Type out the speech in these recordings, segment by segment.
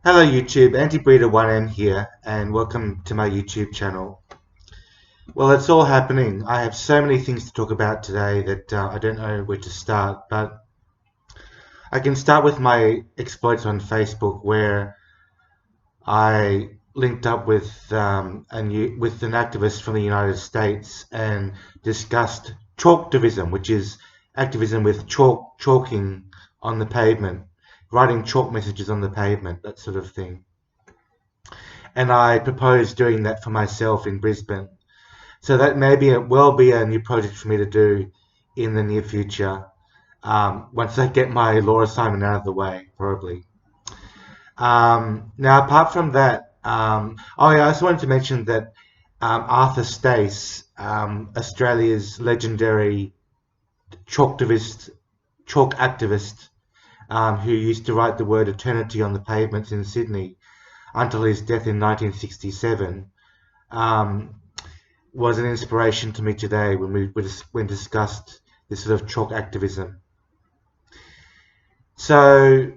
Hello YouTube, Anti-Breeder1M here, and welcome to my YouTube channel. Well, it's all happening. I have so many things to talk about today that I don't know where to start, but I can start with my exploits on Facebook, where I linked up with with an activist from the United States and discussed chalktivism, which is activism with chalking on the pavement, writing chalk messages on the pavement, that sort of thing. And I proposed doing that for myself in Brisbane. So that will be a new project for me to do in the near future, once I get my law assignment out of the way, probably. Now, apart from that, oh yeah, I also wanted to mention that Arthur Stace, Australia's legendary chalk activist, who used to write the word eternity on the pavements in Sydney until his death in 1967, was an inspiration to me today when we discussed this sort of chalk activism. So,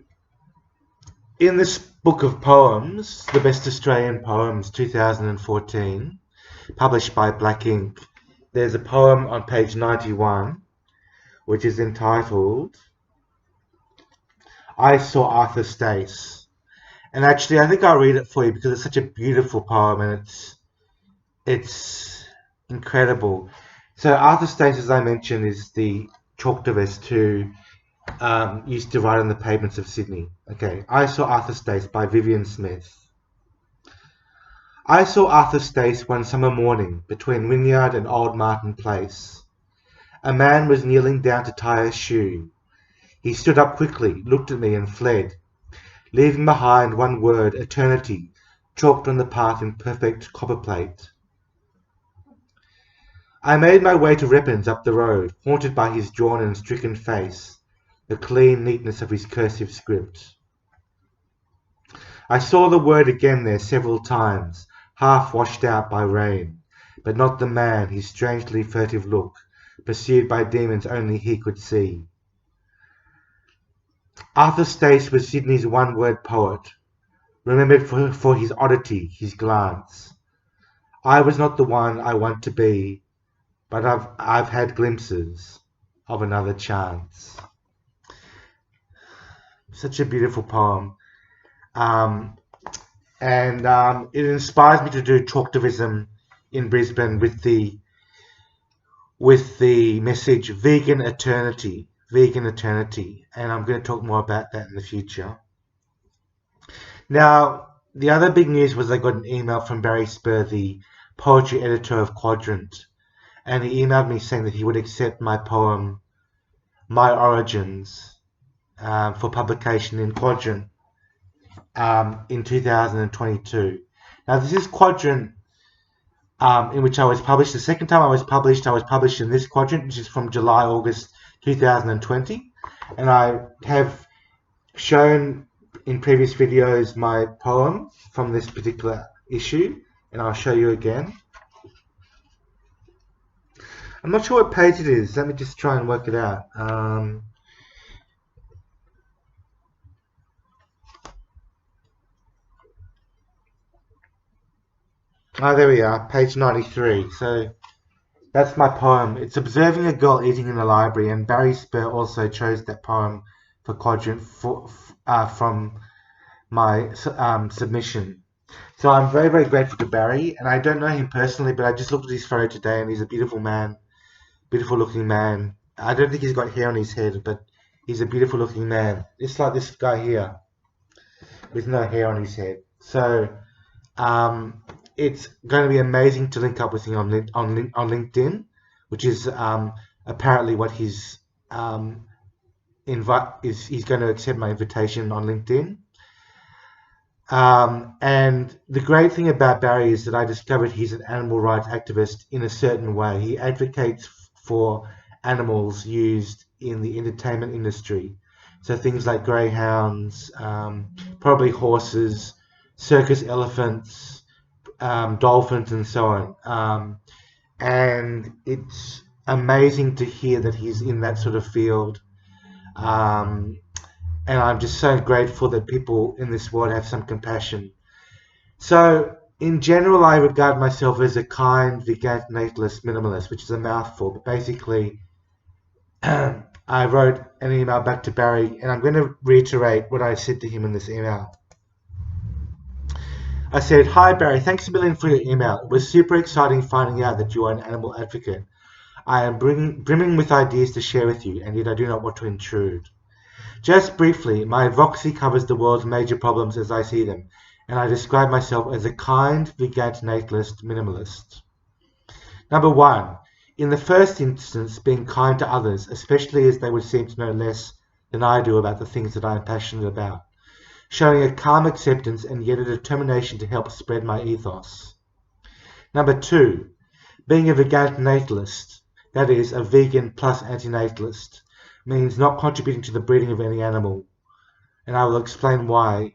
in this book of poems, The Best Australian Poems 2014, published by Black Ink, there's a poem on page 91 which is entitled I Saw Arthur Stace. And actually, I think I'll read it for you because it's such a beautiful poem and it's incredible. So Arthur Stace, as I mentioned, is the chalktivist who used to write on the pavements of Sydney. Okay, I Saw Arthur Stace by Vivian Smith. I saw Arthur Stace one summer morning between Wynyard and Old Martin Place. A man was kneeling down to tie a shoe. He stood up quickly, looked at me and fled, leaving behind one word, eternity, chalked on the path in perfect copperplate. I made my way to Reppin's up the road, haunted by his drawn and stricken face, the clean neatness of his cursive script. I saw the word again there several times, half washed out by rain, but not the man, his strangely furtive look, pursued by demons only he could see. Arthur Stace was Sydney's one-word poet, remembered for his oddity, his glance. I was not the one I want to be, but I've had glimpses of another chance. Such a beautiful poem. And it inspires me to do chalktivism in Brisbane with the message vegan eternity, and I'm going to talk more about that in the future. Now, the other big news was I got an email from Barry Spurr, the poetry editor of Quadrant, and he emailed me saying that he would accept my poem My Origins for publication in Quadrant in 2022. Now, this is Quadrant in which I was published. The second time I was published in this Quadrant, which is from July-August 2020. And I have shown in previous videos my poem from this particular issue, and I'll show you again. I'm not sure what page it is. Let me just try and work it out. There we are, page 93. So that's my poem. It's Observing a Girl Eating in the Library, and Barry Spurr also chose that poem for Quadrant from my submission. So I'm very, very grateful to Barry, and I don't know him personally, but I just looked at his photo today, and he's a beautiful man, beautiful looking man. I don't think he's got hair on his head, but he's a beautiful looking man. It's like this guy here, with no hair on his head. So it's going to be amazing to link up with him on LinkedIn, which is apparently what he's he's going to accept my invitation on LinkedIn. And the great thing about Barry is that I discovered he's an animal rights activist in a certain way. He advocates for animals used in the entertainment industry. So things like greyhounds, probably horses, circus elephants, dolphins, and so on. And it's amazing to hear that he's in that sort of field. and I'm just so grateful that people in this world have some compassion. So, in general, I regard myself as a kind, vegan, natalist, minimalist, which is a mouthful, but basically, I wrote an email back to Barry, and I'm going to reiterate what I said to him in this email. I said, "Hi Barry, thanks a million for your email. It was super exciting finding out that you are an animal advocate. I am brimming with ideas to share with you, and yet I do not want to intrude. Just briefly, my advocacy covers the world's major problems as I see them, and I describe myself as a kind, vegan, natalist, minimalist. Number one, in the first instance, being kind to others, especially as they would seem to know less than I do about the things that I am passionate about. Showing a calm acceptance and yet a determination to help spread my ethos. Number two, being a vegan natalist, that is, a vegan plus antinatalist, means not contributing to the breeding of any animal, and I will explain why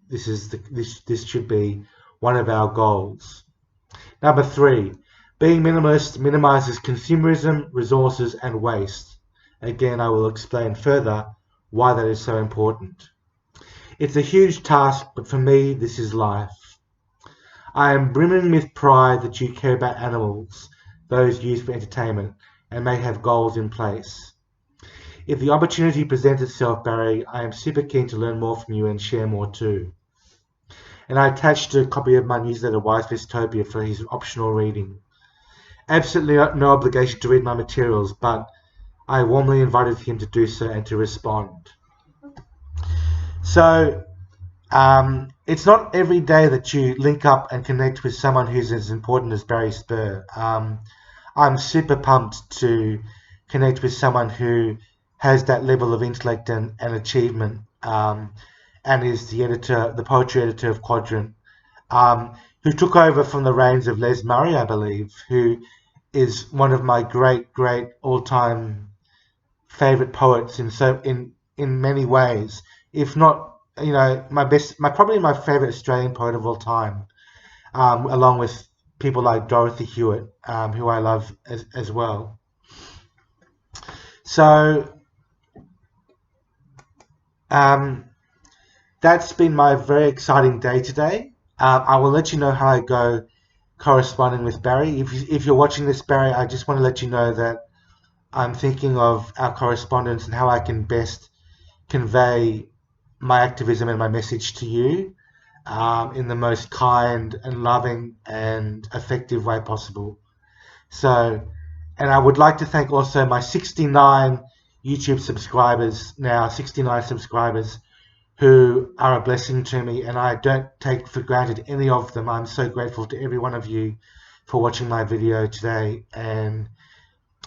this should be one of our goals. Number three, being minimalist minimizes consumerism, resources, and waste. Again, I will explain further why that is so important. It's a huge task, but for me, this is life. I am brimming with pride that you care about animals, those used for entertainment, and may have goals in place. If the opportunity presents itself, Barry, I am super keen to learn more from you and share more too. And I attached a copy of my newsletter, Wise Dystopia, for his optional reading. Absolutely no obligation to read my materials, but I warmly invited him to do so and to respond. So, it's not every day that you link up and connect with someone who's as important as Barry Spurr. I'm super pumped to connect with someone who has that level of intellect and achievement, and is the poetry editor of Quadrant, who took over from the reins of Les Murray, I believe, who is one of my great all-time favorite poets in many ways, if not probably my favorite Australian poet of all time, along with people like Dorothy Hewitt, who I love as well. So that's been my very exciting day today. I will let you know how I go corresponding with Barry. If you're watching this, Barry, I just want to let you know that I'm thinking of our correspondence and how I can best convey my activism and my message to you in the most kind and loving and effective way possible. So, and I would like to thank also my 69 YouTube subscribers, now 69 subscribers, who are a blessing to me, and I don't take for granted any of them. I'm so grateful to every one of you for watching my video today and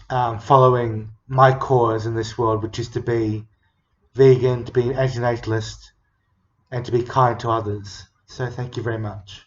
following my cause in this world, which is to be vegan, to be antinatalist, and to be kind to others. So thank you very much.